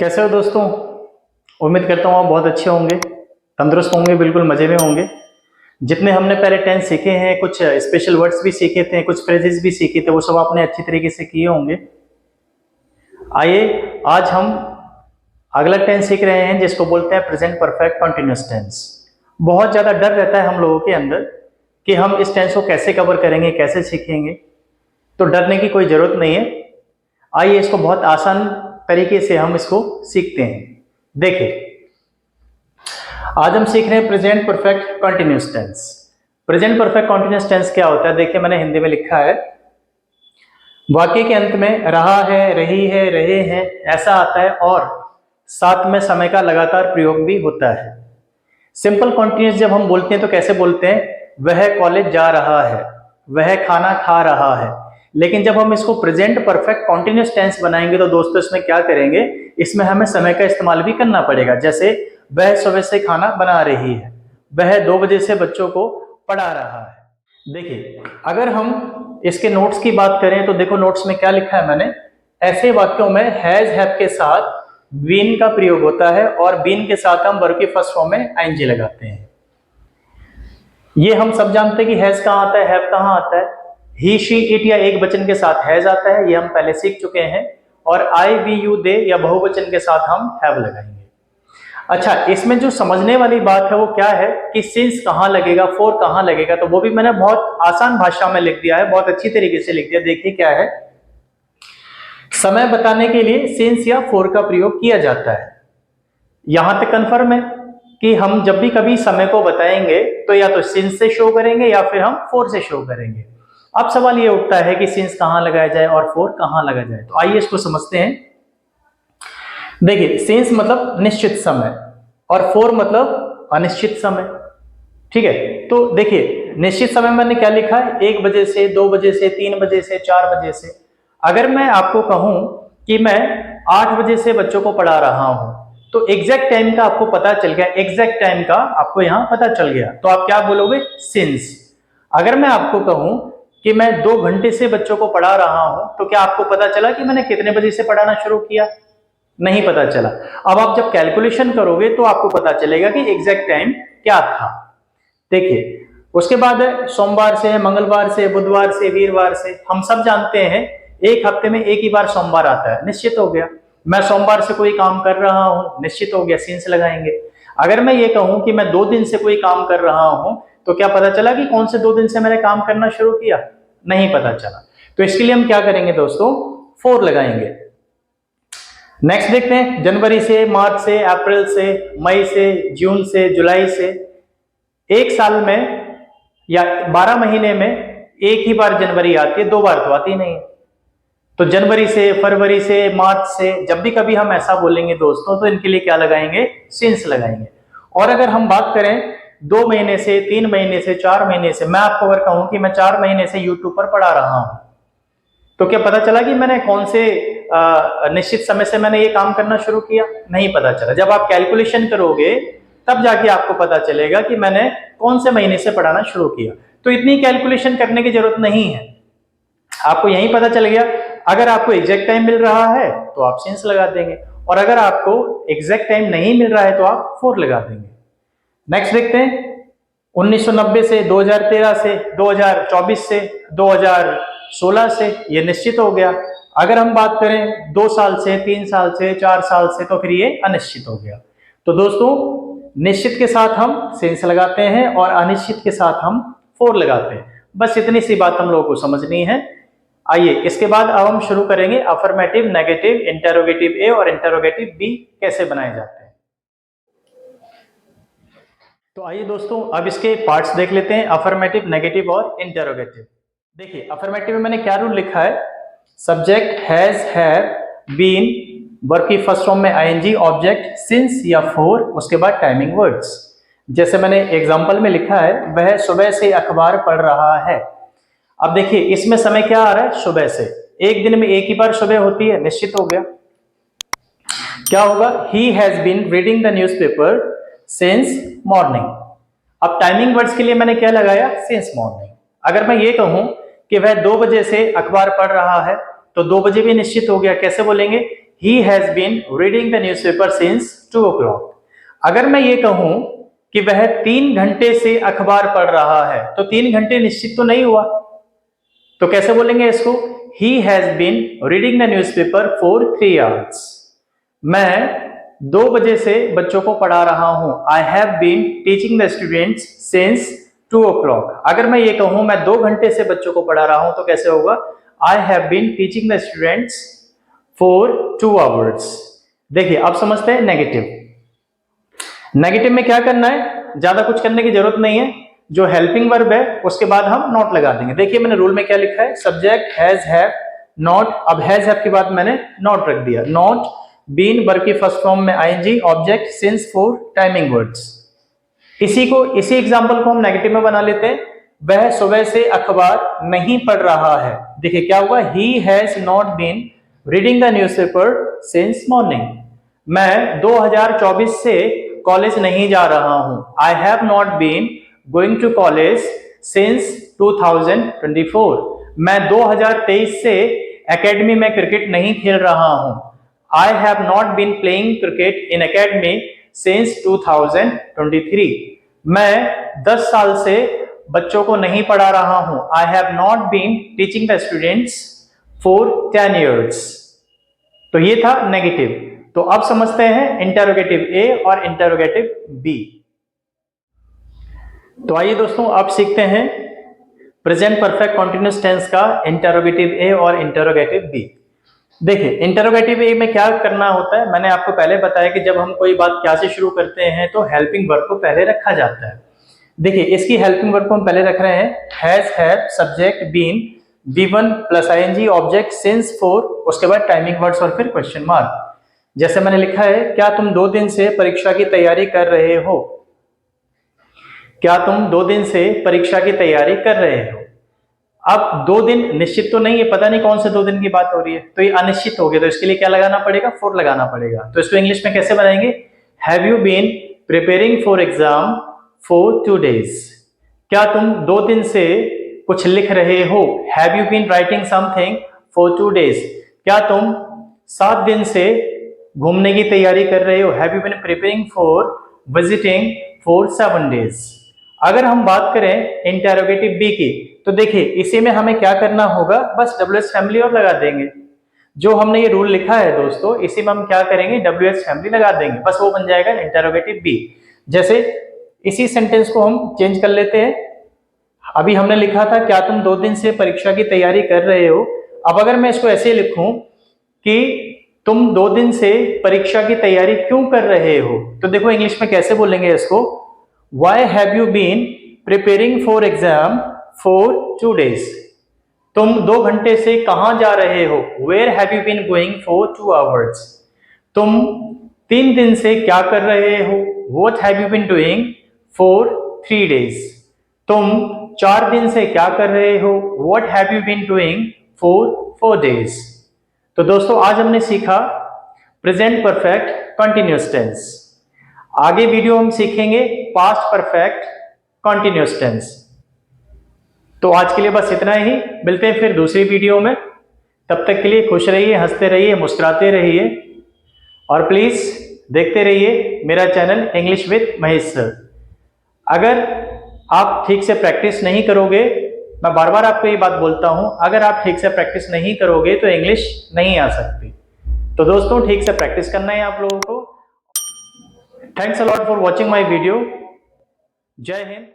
कैसे हो दोस्तों। उम्मीद करता हूँ आप बहुत अच्छे होंगे, तंदुरुस्त होंगे, बिल्कुल मज़े में होंगे। जितने हमने पहले टेंस सीखे हैं, कुछ स्पेशल वर्ड्स भी सीखे थे, कुछ फ्रेजेस भी सीखे थे, वो सब आपने अच्छी तरीके से किए होंगे। आइए आज हम अगला टेंस सीख रहे हैं जिसको बोलते हैं प्रेजेंट परफेक्ट कंटिन्यूअस टेंस। बहुत ज़्यादा डर रहता है हम लोगों के अंदर कि हम इस टेंस को कैसे कवर करेंगे, कैसे सीखेंगे। तो डरने की कोई ज़रूरत नहीं है। आइए इसको बहुत आसान तरीके से हम इसको सीखते हैं। देखिए आज हम सीख रहे हैं present perfect continuous tense. Present perfect continuous tense क्या होता है? देखिए मैंने हिंदी में लिखा है, वाक्य के अंत में रहा है, रही है, रहे हैं ऐसा आता है और साथ में समय का लगातार प्रयोग भी होता है। सिंपल कंटिन्यूअस जब हम बोलते हैं तो कैसे बोलते हैं? वह कॉलेज जा रहा है, वह खाना खा रहा है। लेकिन जब हम इसको प्रेजेंट परफेक्ट कंटिन्यूअस टेंस बनाएंगे तो दोस्तों इसमें क्या करेंगे, इसमें हमें समय का इस्तेमाल भी करना पड़ेगा। जैसे वह सुबह से खाना बना रही है, वह 2 बजे से बच्चों को पढ़ा रहा है। देखिए अगर हम इसके नोट्स की बात करें तो देखो नोट्स में क्या लिखा है मैंने। ऐसे वाक्यों में हैज हैव के साथ बीन का प्रयोग होता है और बीन के साथ हम वर्ब की फर्स्ट फॉर्म में आईएनजी लगाते हैं। ये हम सब जानते हैं कि हैज कहाँ आता है, हैव कहाँ आता है। ही शी इट या एक वचन के साथ हैज आता है, ये हम पहले सीख चुके हैं। और आई वी यू दे या बहुवचन के साथ हम हैव लगाएंगे। अच्छा, इसमें जो समझने वाली बात है वो क्या है कि सिंस कहाँ लगेगा, फॉर कहाँ लगेगा, तो वो भी मैंने बहुत आसान भाषा में लिख दिया है, बहुत अच्छी तरीके से लिख दिया। देखिए क्या है, समय बताने के लिए सिंस या फॉर का प्रयोग किया जाता है। यहां तक कन्फर्म है कि हम जब भी कभी समय को बताएंगे तो या तो सिंस से शो करेंगे या फिर हम फॉर से शो करेंगे। अब सवाल ये उठता है कि सिंस कहाँ लगाया जाए और फॉर कहाँ लगाया जाए, तो आइए इसको समझते हैं। देखिए सिंस मतलब निश्चित समय और फॉर मतलब अनिश्चित समय। ठीक है, तो देखिए निश्चित समय मैंने क्या लिखा है, 1 बजे से, 2 बजे से, 3 बजे से, 4 बजे से। अगर मैं आपको कहूं कि मैं 8 बजे से बच्चों को पढ़ा रहा हूं तो एग्जैक्ट टाइम का आपको पता चल गया, एग्जैक्ट टाइम का आपको यहां पता चल गया, तो आप क्या बोलोगे? सिंस। अगर मैं आपको कहूं कि मैं 2 घंटे से बच्चों को पढ़ा रहा हूं तो क्या आपको पता चला कि मैंने कितने बजे से पढ़ाना शुरू किया? नहीं पता चला। अब आप जब कैलकुलेशन करोगे तो आपको पता चलेगा कि एग्जैक्ट टाइम क्या था। देखिए उसके बाद सोमवार से, मंगलवार से, बुधवार से, वीरवार से। हम सब जानते हैं एक हफ्ते में एक ही बार सोमवार आता है, निश्चित हो गया। मैं सोमवार से कोई काम कर रहा हूं, निश्चित हो गया, सिंस लगाएंगे। अगर मैं ये कहूं कि मैं 2 दिन से कोई काम कर रहा हूं तो क्या पता चला कि कौन से 2 दिन से मैंने काम करना शुरू किया? नहीं पता चला। तो इसके लिए हम क्या करेंगे दोस्तों? फॉर लगाएंगे। नेक्स्ट देखते हैं, जनवरी से, मार्च से, अप्रैल से, मई से, जून से, जुलाई से। एक साल में या 12 महीने में एक ही बार जनवरी आती है, 2 बार तो आती नहीं है। तो जनवरी से, फरवरी से, मार्च से, जब भी कभी हम ऐसा बोलेंगे दोस्तों तो इनके लिए क्या लगाएंगे? सिंस लगाएंगे। और अगर हम बात करें 2 महीने से, 3 महीने से, 4 महीने से, मैं आपको अगर कहूं कि मैं 4 महीने से यूट्यूब पर पढ़ा रहा हूं तो क्या पता चला कि मैंने कौन से निश्चित समय से मैंने ये काम करना शुरू किया? नहीं पता चला। जब आप कैलकुलेशन करोगे तब जाके आपको पता चलेगा कि मैंने कौन से महीने से पढ़ाना शुरू किया। तो इतनी कैलकुलेशन करने की जरूरत नहीं है, आपको यही पता चल गया। अगर आपको एग्जैक्ट टाइम मिल रहा है तो आप सिंस लगा देंगे, और अगर आपको एग्जैक्ट टाइम नहीं मिल रहा है तो आप फॉर लगा देंगे। नेक्स्ट देखते हैं, 1990 से, 2013 से, 2024 से, 2016 से, ये निश्चित हो गया। अगर हम बात करें 2 साल से, 3 साल से, 4 साल से, तो फिर ये अनिश्चित हो गया। तो दोस्तों निश्चित के साथ हम सिंस लगाते हैं और अनिश्चित के साथ हम फॉर लगाते हैं। बस इतनी सी बात हम लोगों को समझनी है। आइए इसके बाद अब हम शुरू करेंगे अफर्मेटिव, नेगेटिव, इंटरोगेटिव ए और इंटरोगेटिव बी कैसे बनाए जाते हैं। तो आइए दोस्तों अब इसके पार्ट्स देख लेते हैं, अफर्मेटिव, नेगेटिव और इंटरोगेटिव। देखिए अफर्मेटिव में मैंने क्या रूल लिखा है, subject has, have, been, verb की फर्स्ट फॉर्म में आईएनजी, ऑब्जेक्ट सिंस या फॉर, उसके बाद टाइमिंग वर्ड्स। जैसे मैंने एग्जांपल में लिखा है, वह सुबह से अखबार पढ़ रहा है। अब देखिए इसमें समय क्या आ रहा है? सुबह से। एक दिन में एक ही बार सुबह होती है, निश्चित हो गया। क्या होगा? He has been reading the newspaper since morning. अब टाइमिंग वर्ड्स के लिए मैंने क्या लगाया? Since morning. अगर मैं ये कहूं कि वह 2 बजे से अखबार पढ़ रहा है तो 2 बजे भी निश्चित हो गया। कैसे बोलेंगे? he has been reading the newspaper since 2 o'clock। अगर मैं ये कहूं कि वह 3 घंटे से अखबार पढ़ रहा है, तो 3 घंटे निश्चित तो नहीं हुआ, तो कैसे बोलेंगे इसको? He has been reading the newspaper for 3 hours। मैं 2 बजे से बच्चों को पढ़ा रहा हूं। I have been teaching the students since 2 o'clock। अगर मैं ये कहूं मैं 2 घंटे से बच्चों को पढ़ा रहा हूं, तो कैसे होगा? I have been teaching the students for 2 hours। देखिए अब समझते हैं नेगेटिव। नेगेटिव में क्या करना है? ज्यादा कुछ करने की जरूरत नहीं है। जो हेल्पिंग वर्ब है उसके बाद हम नॉट लगा देंगे। देखिए मैंने रूल में क्या लिखा है, सब्जेक्ट हैज, हैव, नॉट। अब हैज हैव के बाद मैंने नॉट रख दिया। नॉट, बीन वर्ब की फर्स्ट फॉर्म में ING, object, since, for, timing words. इसी एग्जांपल को हम नेगेटिव में बना लेते हैं। वह सुबह से अखबार नहीं पढ़ रहा है। देखिए क्या हुआ, he has not been reading the newspaper since morning. मैं 2024 से कॉलेज नहीं जा रहा हूं। I have not been going to college since 2024। मैं 2023 से एकेडमी में क्रिकेट नहीं खेल रहा हूं। I have not been playing cricket in academy since 2023। मैं 10 साल से बच्चों को नहीं पढ़ा रहा हूं। I have not been teaching the students for 10 years। तो ये था नेगेटिव। तो अब समझते हैं इंटरोगेटिव ए और इंटरोगेटिव बी। तो आइए दोस्तों अब सीखते हैं प्रेजेंट परफेक्ट कॉन्टिन्यूअस टेंस का इंटरोगेटिव ए और इंटरोगेटिव बी। देखिए इंटरोगेटिव ए में क्या करना होता है, मैंने आपको पहले बताया कि जब हम कोई बात क्या से शुरू करते हैं तो हेल्पिंग वर्ब को पहले रखा जाता है। देखिए इसकी हेल्पिंग वर्ब को हम पहले रख रहे हैं, has, have, subject, been, V1 plus ING, object, since, for, उसके बाद टाइमिंग वर्ड्स और फिर क्वेश्चन मार्क। जैसे मैंने लिखा है, क्या तुम 2 दिन से परीक्षा की तैयारी कर रहे हो? क्या तुम 2 दिन से परीक्षा की तैयारी कर रहे हो? अब 2 दिन निश्चित तो नहीं है, पता नहीं कौन से 2 दिन की बात हो रही है, तो ये अनिश्चित हो गया, तो इसके लिए क्या लगाना पड़ेगा? फॉर लगाना पड़ेगा। तो इसको इंग्लिश में कैसे बनाएंगे? Have you been preparing for exam for 2 days। क्या तुम 2 दिन से कुछ लिख रहे हो? Have you been writing something for 2 days। क्या तुम 7 दिन से घूमने की तैयारी कर रहे हो? Have you been preparing for visiting for 7 days। अगर हम बात करें इंटरोगेटिव बी की, तो देखिए इसी में हमें क्या करना होगा, बस WH फैमिली और लगा देंगे। जो हमने ये रूल लिखा है दोस्तों, इसी में हम क्या करेंगे, WH फैमिली लगा देंगे, बस वो बन जाएगा इंटरोगेटिव बी। जैसे इसी सेंटेंस को हम चेंज कर लेते हैं। अभी हमने लिखा था क्या तुम 2 दिन से परीक्षा की तैयारी कर रहे हो। अब अगर मैं इसको ऐसे लिखूं कि तुम 2 दिन से परीक्षा की तैयारी क्यों कर रहे हो, तो देखो इंग्लिश में कैसे बोलेंगे इसको, Why have you been preparing for exam for 2 days। तुम 2 घंटे से कहां जा रहे हो? Where have you been going for 2 hours। तुम 3 दिन से क्या कर रहे हो? What have you been doing for 3 days। तुम 4 दिन से क्या कर रहे हो? What have you been doing for 4 days। तो दोस्तों आज हमने सीखा प्रेजेंट परफेक्ट कंटिन्यूअस टेंस। आगे वीडियो हम सीखेंगे पास्ट परफेक्ट कंटिन्यूअस टेंस। तो आज के लिए बस इतना ही, मिलते हैं फिर दूसरी वीडियो में। तब तक के लिए खुश रहिए, हंसते रहिए, मुस्कुराते रहिए और प्लीज देखते रहिए मेरा channel English with Mahesh sir. अगर आप ठीक से प्रैक्टिस नहीं करोगे, मैं बार बार आपको ये बात बोलता हूं, अगर आप ठीक से प्रैक्टिस नहीं करोगे तो इंग्लिश नहीं आ सकती। तो दोस्तों ठीक से प्रैक्टिस करना है आप लोगों को। Thanks a lot for watching my video। जय हिंद।